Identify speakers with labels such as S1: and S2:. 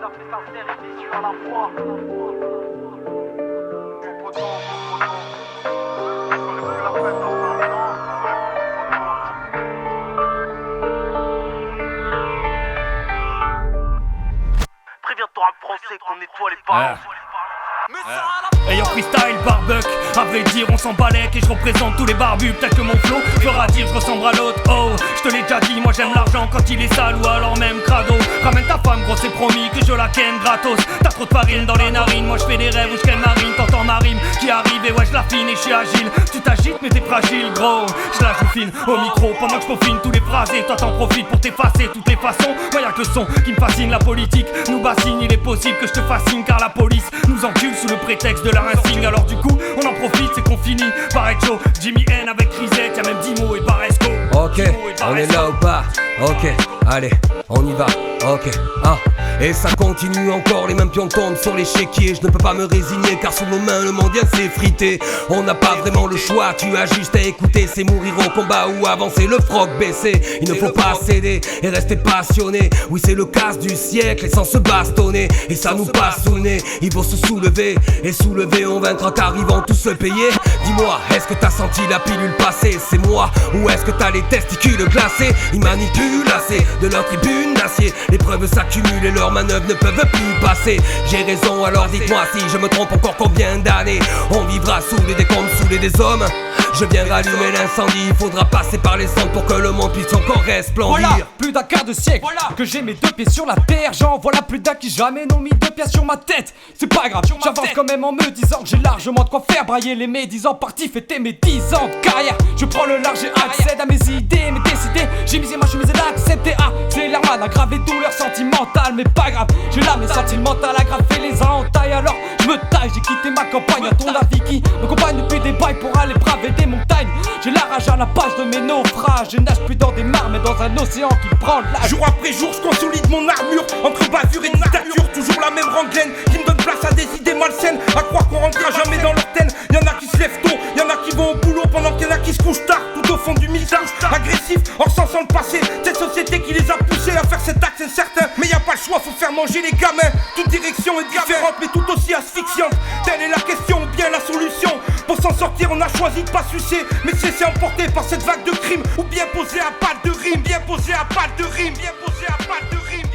S1: Préviens-toi à français qu'on nettoie les parents.
S2: Ayant freestyle, barbuck, à vrai dire on s'en balèque et je représente tous les barbus. Peut-être que mon flow fera dire je ressemble à l'autre. Oh, je te l'ai déjà dit, moi j'aime l'argent quand il est sale ou alors même crado. Ramène ta femme gros, c'est promis que je la ken gratos. T'as trop de farine dans les narines, moi je fais des rêves où je ken marine. T'entends ma rime qui arrive et ouais je l'affine et je suis agile. Tu t'agites mais t'es fragile gros, je la joue fine au micro pendant que je peaufine tous les phrases et toi t'en profites pour t'effacer toutes les façons. Moi y'a que le son qui me fascine, la politique nous bassine. Il est possible que je te fascine car la police nous encule sous le prétexte de la insigne. Alors du coup on en profite, c'est qu'on finit par être chaud. Jimmy N avec Risette, y'a même Dimo et Baresco.
S3: Ok, on est là ou pas? Ok, allez, on y va, ok, ah. Et ça continue encore, les mêmes pions tombent sur les chéquiers. Je ne peux pas me résigner car sous nos mains le monde vient s'effriter. On n'a pas vraiment le choix, tu as juste à écouter. C'est mourir au combat ou avancer, le froc baissé. Il ne faut pas céder et rester passionné. Oui c'est le casse du siècle et sans se bastonner. Et ça nous passe sous le nez, il faut se soulever. Et soulever on vaincra car ils vont tous se payer. Dis-moi, est-ce que t'as senti la pilule passer? C'est moi, ou est-ce que t'as les testicules glacés? Ils manipulent assez de leur tribune d'acier. Les preuves s'accumulent et leurs manœuvres ne peuvent plus passer. J'ai raison, alors dites-moi si je me trompe. Encore combien d'années on vivra sous les décombres, sous les des hommes? Je viens rallumer l'incendie, il faudra passer par les cendres pour que le monde puisse encore resplendir.
S4: Voilà, plus d'un quart de siècle que j'ai mes deux pieds sur la terre. J'en voilà plus d'un qui jamais n'ont mis deux pieds sur ma tête. C'est pas grave, j'avance quand même en me disant que j'ai largement de quoi faire brailler les médisants. Parti fêter mes 10 ans de carrière. Je prends le large et accède à mes idées, mais décidé. J'ai misé ma chemise et l'accepté. Ah, c'est l'armade, aggravé douleur sentimentale. Mais pas grave, j'ai l'âme sentimentale aggravée les entailles. Alors je me taille, j'ai quitté ma campagne. À ton avis qui me compagne depuis des bails pour aller braver des montagnes. J'ai la rage à la page de mes naufrages. Je nage plus dans des mares mais dans un océan qui prend l'âge.
S5: Jour après jour je consolide mon armure. Entre bavure et dictature, toujours la même rengaine qui me donne place à des idées malsaines. À croire qu'on rentrera jamais dans leur tête. Y'en a qui se lèvent tôt, y'en a qui vont au boulot pendant qu'il y en a qui se couchent tard. Tout au fond du mystère, agressif, en sensant le passé. Cette société qui les a poussés à faire cet acte incertain. Mais y a pas le choix, faut faire manger les gamins. Toute direction est différente mais tout aussi asphyxiante. Telle est la question ou bien la solution. Pour s'en sortir on a choisi de pas sucer, mais se laisser emporter par cette vague de crimes. Ou bien poser à balle de rime, bien poser à balle de rime, bien poser à balle de rime.